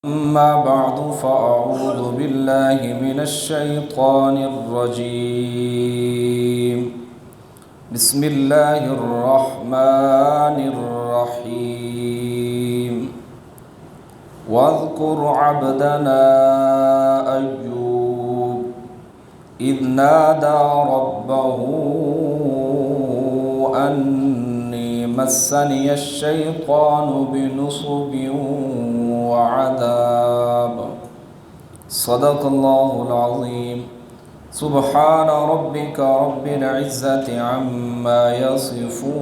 أما بعد فأعوذ بالله من الشيطان الرجيم. بسم الله الرحمن الرحيم. واذكر عبدنا أيوب إذ نادى ربه أني مسني الشيطان بنصب وعذاب. صدق الله العظيم. سبحان ربك رب العزة عما يصفون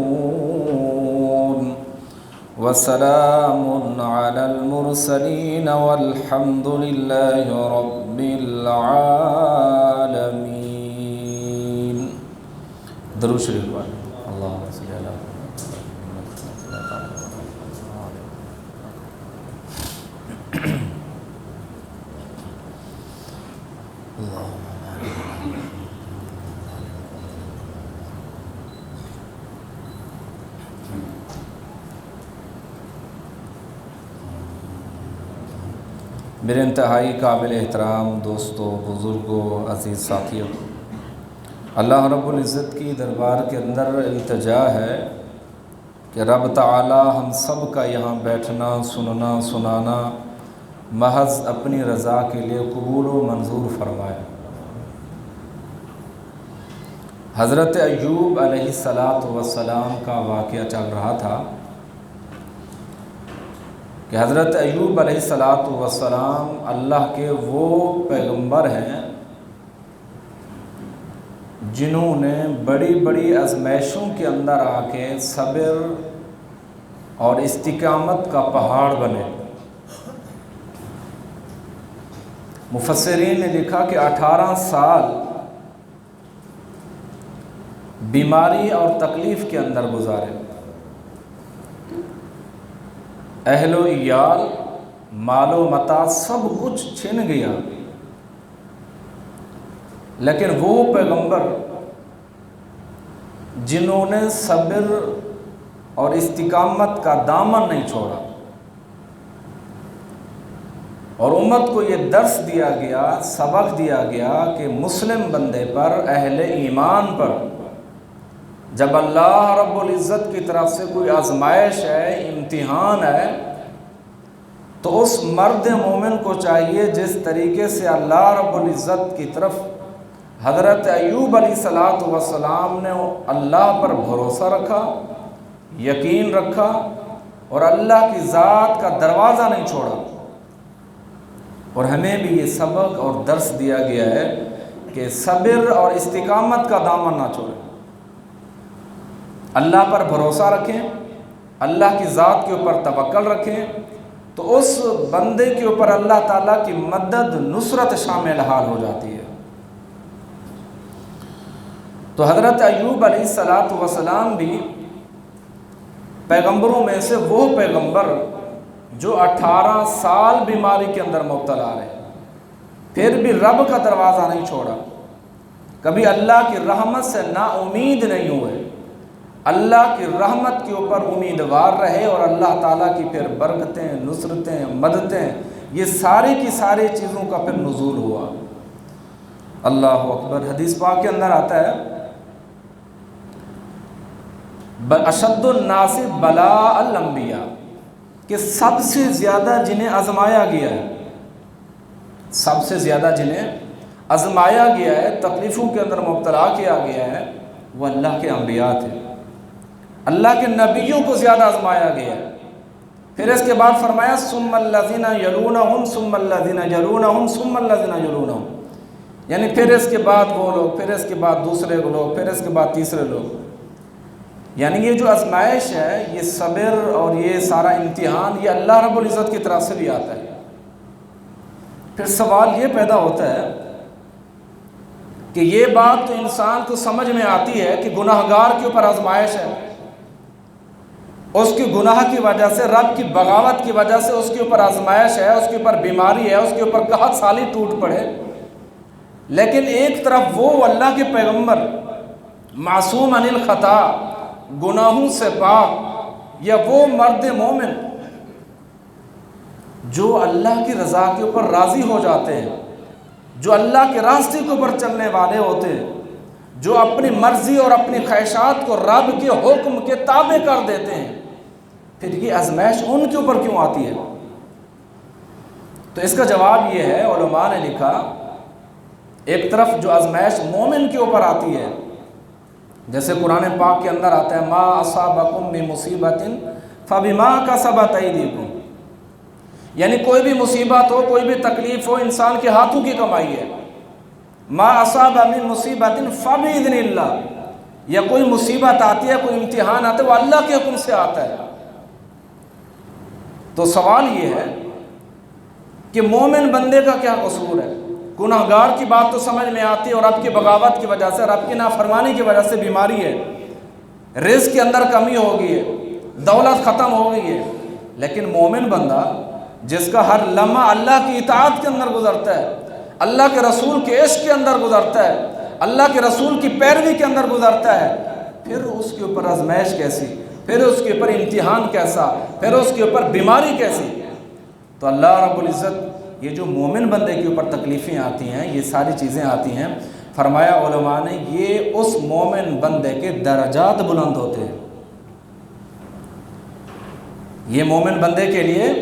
وسلام على المرسلين والحمد لله رب العالمين. درود شریف پڑھیں. اللہم صلی علی میرے انتہائی قابل احترام دوستوں، بزرگوں، عزیز ساتھیوں، اللہ رب العزت کی دربار کے اندر التجا ہے کہ رب تعالی ہم سب کا یہاں بیٹھنا، سننا، سنانا محض اپنی رضا کے لیے قبول و منظور فرمائے۔ حضرت ایوب علیہ السلام کا واقعہ چل رہا تھا کہ حضرت ایوب علیہ السلام اللہ کے وہ پیغمبر ہیں جنہوں نے بڑی بڑی آزمائشوں کے اندر آ کے صبر اور استقامت کا پہاڑ بنے۔ مفسرین نے لکھا کہ 18 سال بیماری اور تکلیف کے اندر گزارے، اہل و عیال، مال و متاع سب کچھ چھن گیا، لیکن وہ پیغمبر جنہوں نے صبر اور استقامت کا دامن نہیں چھوڑا، اور امت کو یہ درس دیا گیا، سبق دیا گیا کہ مسلم بندے پر، اہل ایمان پر جب اللہ رب العزت کی طرف سے کوئی آزمائش ہے، امتحان ہے، تو اس مرد مومن کو چاہیے جس طریقے سے اللہ رب العزت کی طرف حضرت ایوب علیہ السلام نے اللہ پر بھروسہ رکھا، یقین رکھا، اور اللہ کی ذات کا دروازہ نہیں چھوڑا۔ اور ہمیں بھی یہ سبق اور درس دیا گیا ہے کہ صبر اور استقامت کا دامن نہ چھوڑیں، اللہ پر بھروسہ رکھیں، اللہ کی ذات کے اوپر توکل رکھیں، تو اس بندے کے اوپر اللہ تعالیٰ کی مدد، نصرت شامل حال ہو جاتی ہے۔ تو حضرت ایوب علیہ السلام بھی پیغمبروں میں سے وہ پیغمبر جو 18 سال بیماری کے اندر مبتلا رہے، پھر بھی رب کا دروازہ نہیں چھوڑا، کبھی اللہ کی رحمت سے نا امید نہیں ہوئے، اللہ کی رحمت کے اوپر امیدوار رہے، اور اللہ تعالیٰ کی پھر برکتیں، نصرتیں، مددیں، یہ ساری کی ساری چیزوں کا پھر نزول ہوا۔ اللہ اکبر۔ حدیث پاک کے اندر آتا ہے اشد الناس بلاء الانبیاء، کہ سب سے زیادہ جنہیں آزمایا گیا ہے، سب سے زیادہ جنہیں آزمایا گیا ہے، تکلیفوں کے اندر مبتلا کیا گیا ہے، وہ اللہ کے انبیاء تھے، اللہ کے نبیوں کو زیادہ آزمایا گیا ہے۔ پھر اس کے بعد فرمایا ثم الذین یلونہم ثم الذین یلونہم ثم الذین یلونہم، یعنی پھر اس کے بعد وہ لوگ، پھر اس کے بعد دوسرے لوگ، پھر اس کے بعد تیسرے لوگ۔ یعنی یہ جو آزمائش ہے، یہ صبر اور یہ سارا امتحان، یہ اللہ رب العزت کی طرف سے بھی آتا ہے۔ پھر سوال یہ پیدا ہوتا ہے کہ یہ بات تو انسان کو سمجھ میں آتی ہے کہ گناہگار کے اوپر آزمائش ہے، اس کی گناہ کی وجہ سے، رب کی بغاوت کی وجہ سے اس کے اوپر آزمائش ہے، اس کے اوپر بیماری ہے، اس کے اوپر قحط سالی ٹوٹ پڑے، لیکن ایک طرف وہ اللہ کے پیغمبر معصوم عن الخطا، گناہوں سے پاک، یا وہ مرد مومن جو اللہ کی رضا کے اوپر راضی ہو جاتے ہیں، جو اللہ کے راستے کے اوپر چلنے والے ہوتے ہیں، جو اپنی مرضی اور اپنی خواہشات کو رب کے حکم کے تابع کر دیتے ہیں، پھر یہ آزمائش ان کے اوپر کیوں آتی ہے؟ تو اس کا جواب یہ ہے، علماء نے لکھا، ایک طرف جو آزمائش مومن کے اوپر آتی ہے، جیسے قرآن پاک کے اندر آتا ہے ما اصابکم من مصیبت فبما کسبت ایدیکم، یعنی کوئی بھی مصیبت ہو، کوئی بھی تکلیف ہو، انسان کے ہاتھوں کی کمائی ہے۔ ما اصاب من مصیبت فباذن اللہ، یا کوئی مصیبت آتی ہے، کوئی امتحان آتا ہے، وہ اللہ کے حکم سے آتا ہے۔ تو سوال یہ ہے کہ مومن بندے کا کیا قصور ہے؟ گناہگار کی بات تو سمجھ میں آتی ہے، اور رب کی بغاوت کی وجہ سے، رب کی نافرمانی کی وجہ سے بیماری ہے، رزق کے اندر کمی ہو گئی ہے، دولت ختم ہو گئی ہے، لیکن مومن بندہ جس کا ہر لمحہ اللہ کی اطاعت کے اندر گزرتا ہے، اللہ کے رسول کے عشق کے اندر گزرتا ہے، اللہ کے رسول کی پیروی کے اندر گزرتا ہے، پھر اس کے اوپر آزمائش کیسی، پھر اس کے اوپر امتحان کیسا، پھر اس کے اوپر بیماری کیسی؟ تو اللہ رب العزت یہ جو مومن بندے کے اوپر تکلیفیں آتی ہیں، یہ ساری چیزیں آتی ہیں، فرمایا علماء نے یہ اس مومن بندے کے درجات بلند ہوتے ہیں، یہ مومن بندے کے لیے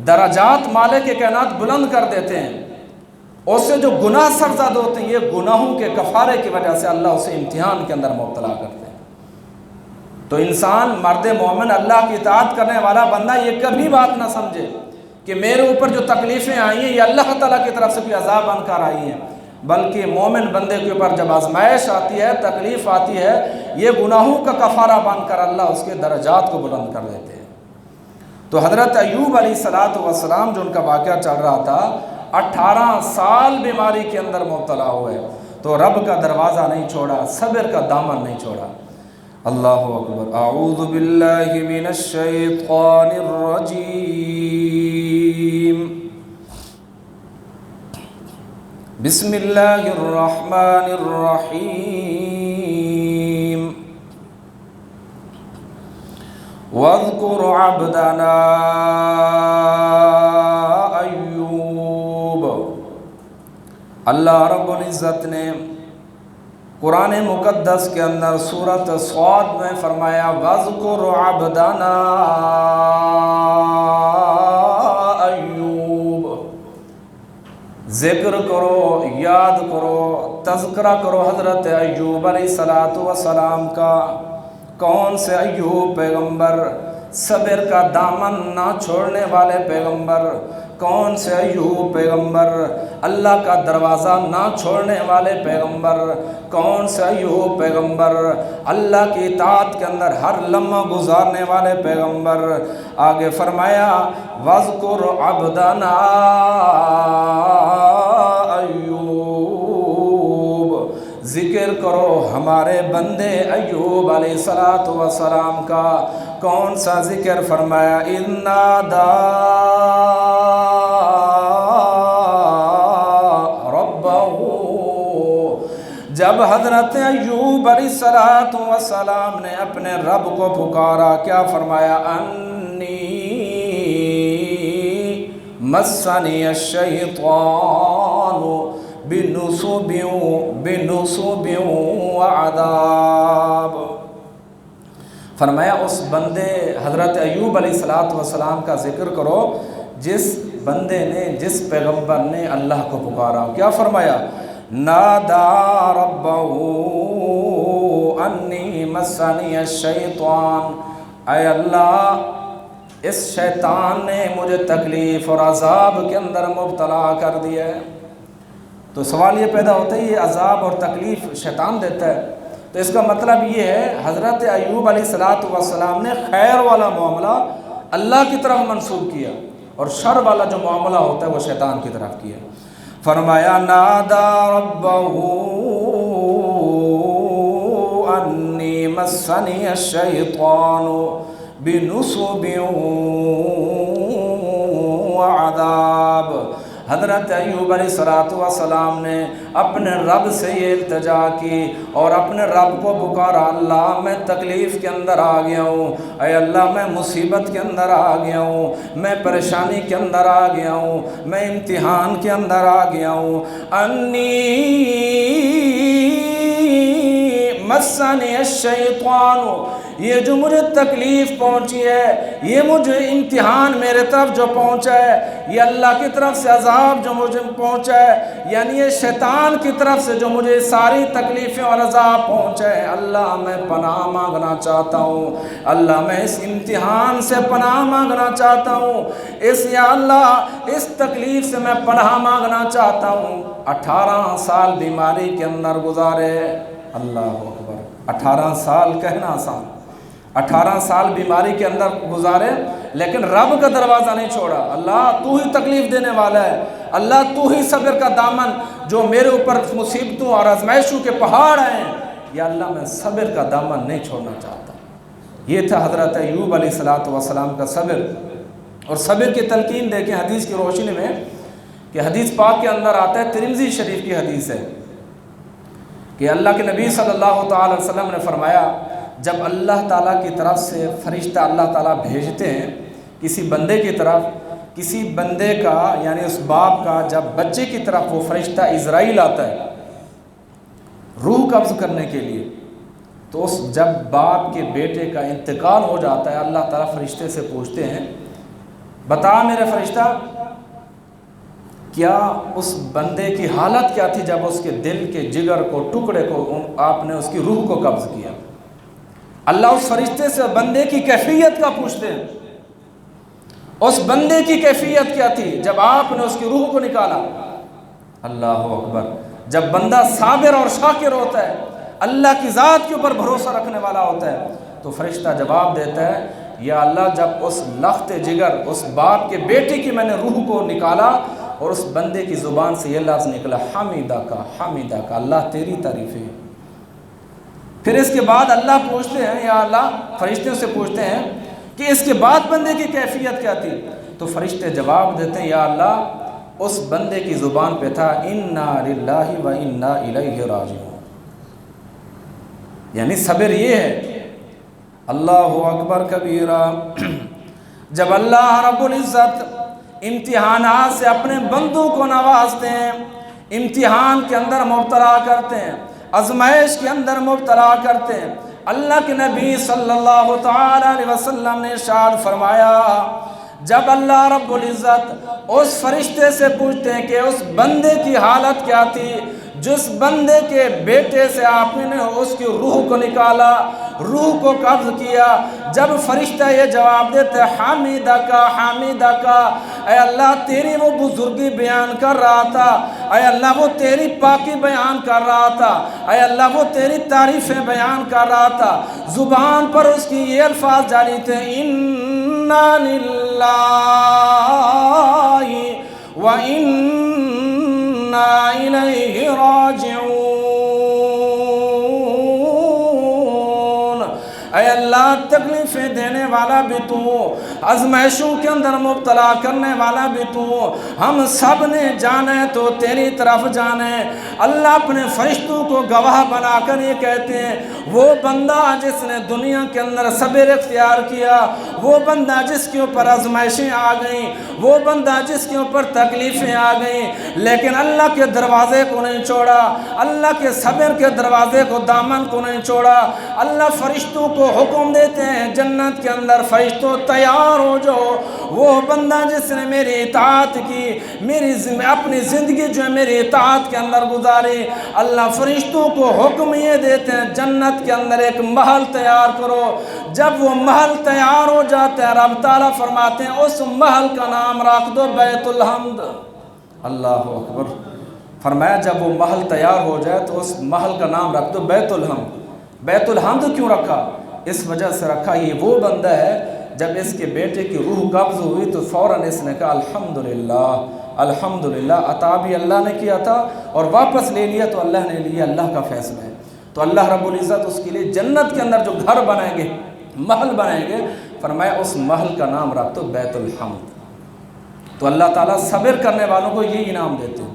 درجات مالک کے کائنات بلند کر دیتے ہیں۔ اس سے جو گناہ سرزد ہوتے ہیں، یہ گناہوں کے کفارے کی وجہ سے اللہ اسے امتحان کے اندر مبتلا کرتے ہیں۔ تو انسان مرد مومن اللہ کی اطاعت کرنے والا بندہ یہ کبھی بات نہ سمجھے کہ میرے اوپر جو تکلیفیں آئی ہیں یہ اللہ تعالیٰ کی طرف سے بھی عذاب بن کر آئی ہیں، بلکہ مومن بندے کے اوپر جب آزمائش آتی ہے، تکلیف آتی ہے، یہ گناہوں کا کفارہ بن کر اللہ اس کے درجات کو بلند کر دیتے ہیں۔ تو حضرت ایوب علیہ السلام جو ان کا واقعہ چل رہا تھا، 18 سال بیماری کے اندر مبتلا ہوئے، تو رب کا دروازہ نہیں چھوڑا، صبر کا دامن نہیں چھوڑا۔ اللہ اکبر۔ اعوذ باللہ من الشیطان الرجیم، بسم اللہ الرحمن الرحیم، وَاذْكُرْ عَبْدَنَا ایوب۔ اللہ رب العزت نے قرآن مقدس کے اندر سورۃ صاد میں فرمایا وَاذْكُرْ عَبْدَنَا ایوب، ذکر کرو، یاد کرو، تذکرہ کرو حضرت ایوب علیہ السلام کا۔ کون سے ایوب پیغمبر؟ صبر کا دامن نہ چھوڑنے والے پیغمبر۔ کون سے ایوب پیغمبر؟ اللہ کا دروازہ نہ چھوڑنے والے پیغمبر۔ کون سے ایوب پیغمبر؟ اللہ کی اطاعت کے اندر ہر لمحہ گزارنے والے پیغمبر۔ آگے فرمایا وَاذْكُرْ عَبْدَنَا ایوب، ذکر کرو ہمارے بندے ایوب علیہ السلام کا۔ کون سا ذکر؟ فرمایا اِذْ نَادَىٰ رَبَّهُ، جب حضرت ایوب علیہ السلام نے اپنے رب کو پکارا، کیا فرمایا؟ انی مسنی الشیطان بنصب وعذاب۔ فرمایا اس بندے حضرت ایوب علیہ السلام کا ذکر کرو جس بندے نے، جس پیغمبر نے اللہ کو پکارا۔ کیا فرمایا؟ نادا ربہ انی مسنی الشیطان، اے اللہ اس شیطان نے مجھے تکلیف اور عذاب کے اندر مبتلا کر دیا ہے۔ تو سوال یہ پیدا ہوتا ہے یہ عذاب اور تکلیف شیطان دیتا ہے، تو اس کا مطلب یہ ہے حضرت ایوب علیہ السلام نے خیر والا معاملہ اللہ کی طرف منسوب کیا، اور شر والا جو معاملہ ہوتا ہے وہ شیطان کی طرف کیا۔ فرمایا نادا ربہ انی مسنی الشیطان بنصب وعذاب، حضرت ایوب علیہ السلام نے اپنے رب سے یہ التجا کی اور اپنے رب کو پکارا، اللہ میں تکلیف کے اندر آ گیا ہوں، اے اللہ میں مصیبت کے اندر آ گیا ہوں، میں پریشانی کے اندر آ گیا ہوں، میں امتحان کے اندر آ گیا ہوں، انی مسنی الشیطان، یہ جو مجھے تکلیف پہنچی ہے، یہ مجھے امتحان میرے طرف جو پہنچا ہے، یہ اللہ کی طرف سے عذاب جو مجھے پہنچا ہے، یعنی یہ شیطان کی طرف سے جو مجھے ساری تکلیفیں اور عذاب پہنچا ہے، اللہ میں پناہ مانگنا چاہتا ہوں، اللہ میں اس امتحان سے پناہ مانگنا چاہتا ہوں، یا اللہ اس تکلیف سے میں پناہ مانگنا چاہتا ہوں۔ 18 سال بیماری کے اندر گزارے، اللہ اکبر، 18 سال کہنا آسان، 18 سال بیماری کے اندر گزارے، لیکن رب کا دروازہ نہیں چھوڑا۔ اللہ تو ہی تکلیف دینے والا ہے، اللہ تو ہی صبر کا دامن، جو میرے اوپر مصیبتوں اور آزمائشوں کے پہاڑ ہیں، یا اللہ میں صبر کا دامن نہیں چھوڑنا چاہتا۔ یہ تھا حضرت ایوب علیہ السلام کا صبر۔ اور صبر کی تلقین دیکھیں حدیث کی روشنی میں، کہ حدیث پاک کے اندر آتا ہے، ترمذی شریف کی حدیث ہے، کہ اللہ کے نبی صلی اللہ تعالی علیہ وسلم نے فرمایا، جب اللہ تعالیٰ کی طرف سے فرشتہ اللہ تعالیٰ بھیجتے ہیں کسی بندے کی طرف، کسی بندے کا یعنی اس باپ کا جب بچے کی طرف وہ فرشتہ عزرائیل آتا ہے روح قبض کرنے کے لیے، تو اس جب باپ کے بیٹے کا انتقال ہو جاتا ہے، اللہ تعالیٰ فرشتے سے پوچھتے ہیں، بتا میرے فرشتہ، کیا اس بندے کی حالت کیا تھی جب اس کے دل کے جگر کو، ٹکڑے کو آپ نے اس کی روح کو قبض کیا؟ اللہ اس فرشتے سے بندے کی کیفیت کا پوچھتے ہیں، اس بندے کی کیفیت کیا تھی جب آپ نے اس کی روح کو نکالا؟ اللہ اکبر۔ جب بندہ صابر اور شاکر ہوتا ہے، اللہ کی ذات کے اوپر بھروسہ رکھنے والا ہوتا ہے، تو فرشتہ جواب دیتا ہے، یا اللہ جب اس لخت جگر، اس باپ کے بیٹے کی میں نے روح کو نکالا اور اس بندے کی زبان سے یہ لفظ نکلا، حمیدہ کا، اللہ تیری تعریف ہے۔ پھر اس کے بعد اللہ پوچھتے ہیں، یا اللہ فرشتوں سے پوچھتے ہیں کہ اس کے بعد بندے کی کیفیت کیا تھی؟ تو فرشتے جواب دیتے ہیں، یا اللہ اس بندے کی زبان پہ تھا، انا للہ و انا الیہ راجعون۔ یعنی صبر یہ ہے، اللہ اکبر کبیرہ۔ جب اللہ رب العزت امتحانات سے اپنے بندوں کو نوازتے ہیں، امتحان کے اندر مبتلا کرتے ہیں، آزمائش کے اندر مبتلا کرتے ہیں، اللہ کے نبی صلی اللہ تعالی علیہ وسلم نے ارشاد فرمایا، جب اللہ رب العزت اس فرشتے سے پوچھتے ہیں کہ اس بندے کی حالت کیا تھی جس بندے کے بیٹے سے آپ نے اس کی روح کو نکالا، روح کو قبض کیا، جب فرشتہ یہ جواب دیتے ہیں، حمیدہ کا، اے اللہ تیری وہ بزرگی بیان کر رہا تھا، اے اللہ وہ تیری پاکی بیان کر رہا تھا، اے اللہ وہ تیری تعریفیں بیان کر رہا تھا، زبان پر اس کی یہ الفاظ جاری تھے، انا للہ و انا الیہ راجعون۔ اے اللہ تکلیفیں دینے والا بھی تو، آزمائشوں کے اندر مبتلا کرنے والا بھی تو، ہم سب نے جانے تو تیری طرف جانے۔ اللہ اپنے فرشتوں کو گواہ بنا کر یہ کہتے ہیں، وہ بندہ جس نے دنیا کے اندر صبر اختیار کیا، وہ بندہ جس کے اوپر آزمائشیں آ گئیں، وہ بندہ جس کے اوپر تکلیفیں آ گئیں، لیکن اللہ کے دروازے کو نہیں چھوڑا، اللہ کے صبر کے دروازے کو، دامن کو نہیں چھوڑا۔ اللہ فرشتوں کو حکم دیتے ہیں، جنت کے اندر فرشتوں تیار ہو جاؤ، وہ بندہ جس نے میری اطاعت کی، اپنی زندگی جو ہے میری اطاعت کے اندر گزاری، اللہ فرشتوں کو حکم یہ دیتے ہیں، جنت کے اندر ایک محل تیار کرو۔ جب وہ محل تیار ہو جاتا ہے، رب تعالیٰ فرماتے ہیں اس محل کا نام رکھ دو بیت الحمد۔ اللہ اکبر۔ فرمایا جب وہ محل تیار ہو جائے تو اس محل کا نام رکھ دو بیت الحمد۔ بیت الحمد کیوں رکھا؟ اس وجہ سے رکھا، یہ وہ بندہ ہے جب اس کے بیٹے کی روح قبض ہوئی تو فوراً اس نے کہا الحمدللہ الحمدللہ، عطا بھی اللہ نے کیا تھا اور واپس لے لیا تو اللہ نے لیا، اللہ کا فیصلہ ہے۔ تو اللہ رب العزت اس کے لیے جنت کے اندر جو گھر بنائیں گے، محل بنائیں گے، فرمایا اس محل کا نام رکھ دو بیت الحمد۔ تو اللہ تعالیٰ صبر کرنے والوں کو یہ انعام دیتے ہیں،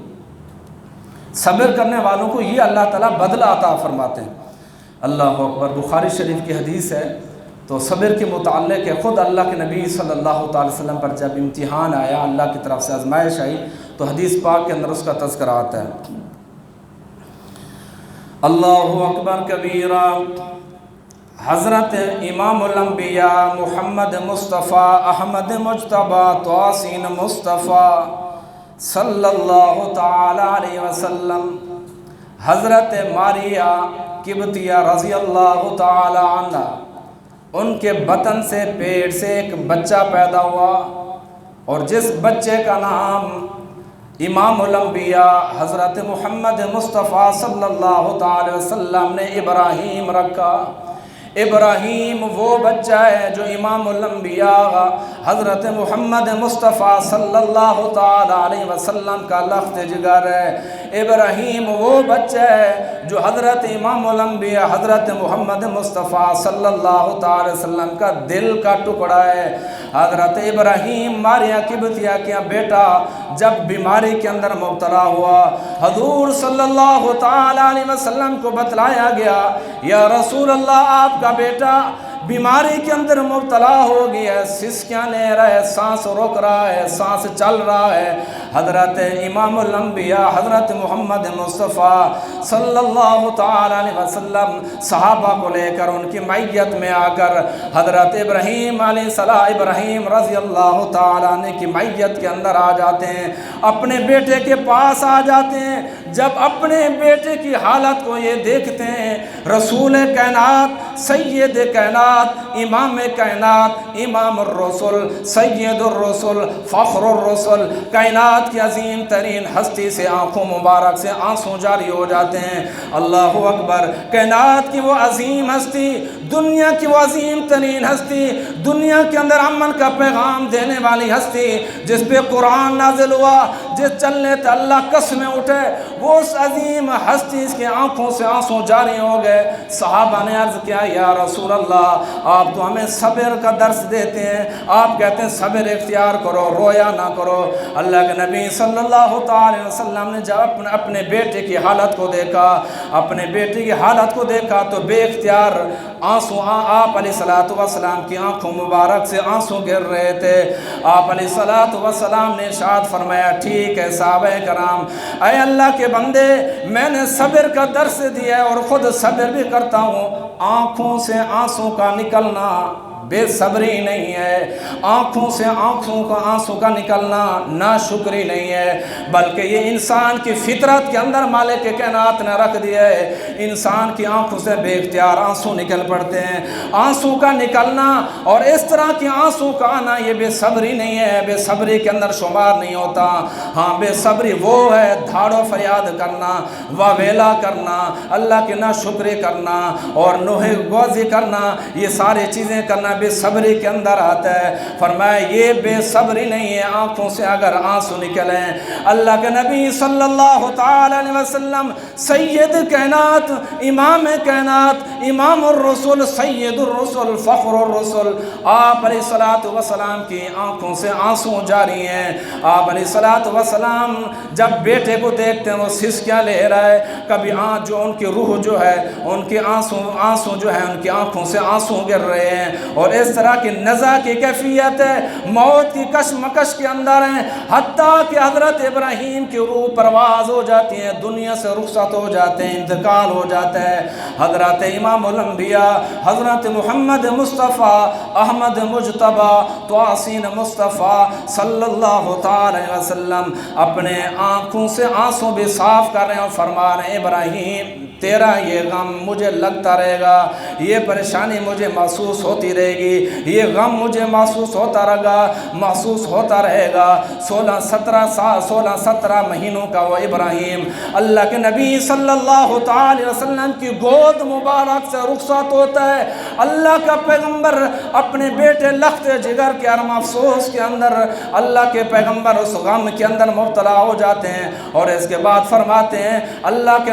صبر کرنے والوں کو یہ اللہ تعالیٰ بدلہ عطا فرماتے ہیں۔ اللہ اکبر۔ بخاری شریف کی حدیث ہے، تو صبر کے متعلق ہے، خود اللہ کے نبی صلی اللہ تعالی وسلم پر جب امتحان آیا، اللہ کی طرف سے آزمائش آئی، تو حدیث پاک کے اندر اس کا تذکرہ آتا ہے۔ اللہ اکبر کبیرہ۔ حضرت امام الانبیاء محمد مصطفیٰ احمد مجتبیٰ توسین مصطفیٰ صلی اللہ تعالی علیہ وسلم، حضرت ماریہ قبطیہ رضی اللہ تعالی عنہ، ان کے بطن سے، پیٹ سے ایک بچہ پیدا ہوا، اور جس بچے کا نام امام الانبیاء حضرت محمد مصطفیٰ صلی اللہ تعالی وسلم نے ابراہیم رکھا۔ ابراہیم وہ بچہ ہے جو امام الانبیاء حضرت محمد مصطفیٰ صلی اللہ تعالی علیہ وسلم کا لخت جگر ہے۔ ابراہیم وہ بچہ ہے جو حضرت امام الانبیاء حضرت محمد مصطفیٰ صلی اللہ تعالی وسلم کا دل کا ٹکڑا ہے۔ حضرت ابراہیم ماریہ قبطیہ کا بیٹا جب بیماری کے اندر مبتلا ہوا، حضور صلی اللہ تعالی علیہ وسلم کو بتلایا گیا، یا رسول اللہ آپ کا بیٹا بیماری کے اندر مبتلا ہو گیا ہے، سسکیاں لے رہا ہے، سانس روک رہا ہے، سانس چل رہا ہے۔ حضرت امام الانبیاء حضرت محمد مصطفیٰ صلی اللہ تعالی علیہ وسلم صحابہ کو لے کر ان کی معیت میں آ کر حضرت ابراہیم علیہ السلام، ابراہیم رضی اللہ تعالی عنہ کی معیت کے اندر آ جاتے ہیں، اپنے بیٹے کے پاس آ جاتے ہیں۔ جب اپنے بیٹے کی حالت کو یہ دیکھتے ہیں، رسول کائنات، سید کائنات، امام کائنات، امام الرسل، سید الرسل، فخر الرسل، کائنات کی عظیم ترین ہستی سے آنکھوں مبارک سے آنسو جاری ہو جاتے ہیں۔ اللہ اکبر۔ کائنات کی وہ عظیم ہستی، دنیا کی وہ عظیم ترین ہستی، دنیا کے اندر امن کا پیغام دینے والی ہستی، جس پہ قرآن نازل ہوا، جس چلنے تے اللہ قسمیں اٹھے، وہ اس عظیم ہستی اس کی آنکھوں سے آنسو جاری ہو گئے۔ صحابہ نے عرض کیا، یا رسول اللہ، آپ تو ہمیں صبر کا درس دیتے ہیں، آپ کہتے ہیں صبر اختیار کرو، رویا نہ کرو۔ اللہ کے نبی صلی اللہ تعالی وسلم نے جب اپنے بیٹے کی حالت کو دیکھا، اپنے بیٹے کی حالت کو دیکھا تو بے اختیار آنسو آپ علیہ الصلوۃ والسلام کی آنکھوں مبارک سے آنسو گر رہے تھے۔ آپ علیہ الصلوۃ والسلام نے ارشاد فرمایا، ٹھیک ہے صحابہ کرام، اے اللہ کے بندے، میں نے صبر کا درس دیا ہے اور خود صبر بھی کرتا ہوں۔ آنکھوں سے آنسو کا نکلنا بے صبری نہیں ہے، آنکھوں سے آنسو کا نکلنا ناشکری نہیں ہے، بلکہ یہ انسان کی فطرت کے اندر مالک کائنات نے رکھ دیا ہے۔ انسان کی آنکھوں سے بے اختیار آنسو نکل پڑتے ہیں۔ آنسو کا نکلنا اور اس طرح کی آنسو کا آنا یہ بے صبری نہیں ہے، بے صبری کے اندر شمار نہیں ہوتا۔ ہاں، بے صبری وہ ہے دھاڑ و فریاد کرنا، واویلا کرنا، اللہ کی ناشکری کرنا اور نوحہ گوزی کرنا، یہ ساری چیزیں کرنا بے صبری کے اندر آتا ہے۔ فرمایا یہ بے صبری نہیں ہے آنکھوں سے اگر آنسو نکلیں۔ اللہ کے نبی صلی اللہ تعالی علیہ وسلم سید کائنات، امام کائنات، امام الرسل، سید الرسل، فخر الرسل، آپ علیہ الصلوۃ والسلام کی آنکھوں سے آنسو جاری ہیں۔ آپ علیہ الصلوۃ والسلام جب بیٹے کو دیکھتے ہیں وہ سسکیاں لے رہا ہے، کبھی جو ان کی روح جو ہے، ان کے آنسو جو ہے، ان کی آنکھوں سے آنسو گر رہے ہیں، اور اس طرح کی نزع کی کیفیت ہے، موت کی کشمکش کے اندر ہیں، حتیٰ کہ حضرت ابراہیم کی روح پرواز ہو جاتی ہے، دنیا سے رخصت ہو جاتے ہیں، انتقال ہو جاتا ہے۔ حضرت امام الانبیاء حضرت محمد مصطفیٰ احمد مجتبیٰ توسین مصطفیٰ صلی اللہ تعالی وسلم اپنے آنکھوں سے آنسو بھی صاف کر رہے ہیں اور فرما رہے ہیں، ابراہیم تیرا یہ غم مجھے لگتا رہے گا، یہ پریشانی مجھے محسوس ہوتی رہے گی، یہ غم مجھے محسوس ہوتا رہے گا۔ 16-17 مہینوں کا وہ ابراہیم اللہ کے نبی صلی اللہ تعالی وسلم کی گود مبارک سے رخصت ہوتا ہے۔ اللہ کا پیغمبر اپنے بیٹے لخت جگر کے عرم افسوس کے اندر، اللہ کے پیغمبر اس غم کے اندر مبتلا ہو جاتے ہیں، اور اس کے بعد فرماتے ہیں اللہ کے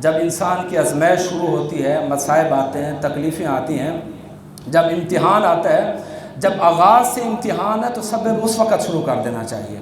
جب انسان کی آزمائش شروع ہوتی ہے، مصائب آتے ہیں، تکلیفیں آتی ہیں، جب امتحان آتا ہے، جب آغاز سے امتحان ہے تو صبر اس وقت شروع کر دینا چاہیے۔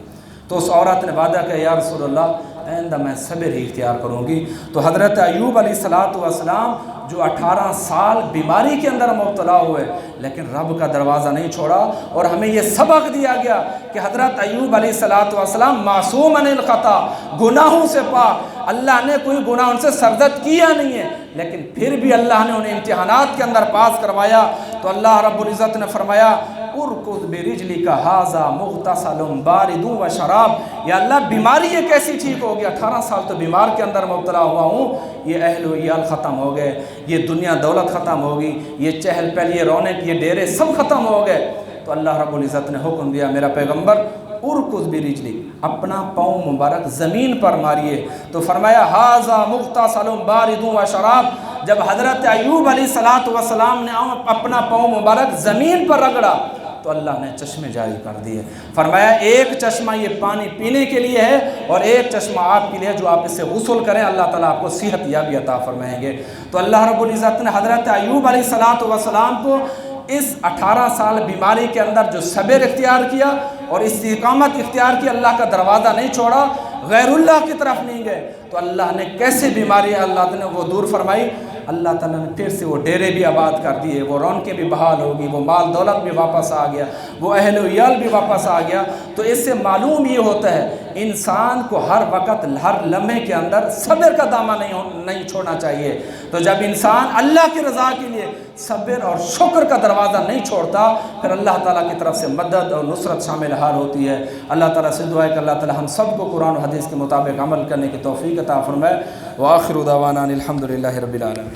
تو اس عورت نے وعدہ کیا یا رسول اللہ آئندہ میں صبر ہی اختیار کروں گی۔ تو حضرت ایوب علیہ السلام جو 18 سال بیماری کے اندر مبتلا ہوئے لیکن رب کا دروازہ نہیں چھوڑا، اور ہمیں یہ سبق دیا گیا کہ حضرت ایوب علیہ السلام معصوم عن الخطا، گناہوں سے پاک، اللہ نے کوئی گناہ ان سے سرزد کیا نہیں ہے، لیکن پھر بھی اللہ نے انہیں امتحانات کے اندر پاس کروایا۔ تو اللہ رب العزت نے فرمایا ارکض برجلک ھذا مغتسل بارد و شراب، یا اللہ بیماری یہ کیسی ٹھیک ہو گیا؟ 18 سال تو بیمار کے اندر مبتلا ہوا ہوں، یہ اہل و عیال ختم ہو گئے، یہ دنیا دولت ختم ہوگی، یہ چہل پہل، یہ رونق، یہ ڈیرے سب ختم ہو گئے۔ تو اللہ رب العزت نے حکم دیا میرا پیغمبر ارکض برجلک، اپنا پاؤں مبارک زمین پر ماریے۔ تو فرمایا ھذا مغتسل بارد و شراب، جب حضرت ایوب علیہ السلام نے اپنا پاؤں مبارک زمین پر رگڑا تو اللہ نے چشمے جاری کر دیے۔ فرمایا ایک چشمہ یہ پانی پینے کے لیے ہے اور ایک چشمہ آپ کے لیے جو آپ اس سے غسل کریں، اللہ تعالیٰ آپ کو صحت یابی عطا فرمائیں گے۔ تو اللہ رب العزت نے حضرت ایوب علیہ السلام کو اس 18 سال بیماری کے اندر جو صبر اختیار کیا اور استقامت اختیار کی، اللہ کا دروازہ نہیں چھوڑا، غیر اللہ کی طرف نہیں گئے، تو اللہ نے کیسے بیماری اللہ نے وہ دور فرمائی۔ اللہ تعالیٰ نے پھر سے وہ ڈیرے بھی آباد کر دیے، وہ رونقیں بھی بحال ہوگی، وہ مال دولت بھی واپس آ گیا، وہ اہل و عیال بھی واپس آ گیا۔ تو اس سے معلوم یہ ہوتا ہے انسان کو ہر وقت ہر لمحے کے اندر صبر کا دامن نہیں چھوڑنا چاہیے۔ تو جب انسان اللہ کی رضا کے لیے صبر اور شکر کا دروازہ نہیں چھوڑتا، پھر اللہ تعالیٰ کی طرف سے مدد اور نصرت شامل حال ہوتی ہے۔ اللہ تعالیٰ سے دعا ہے کہ اللہ تعالیٰ ہم سب کو قرآن و حدیث کے مطابق عمل کرنے کی توفیق عطا فرمائے۔ وآخر دعوانا الحمد للہ رب العالمین۔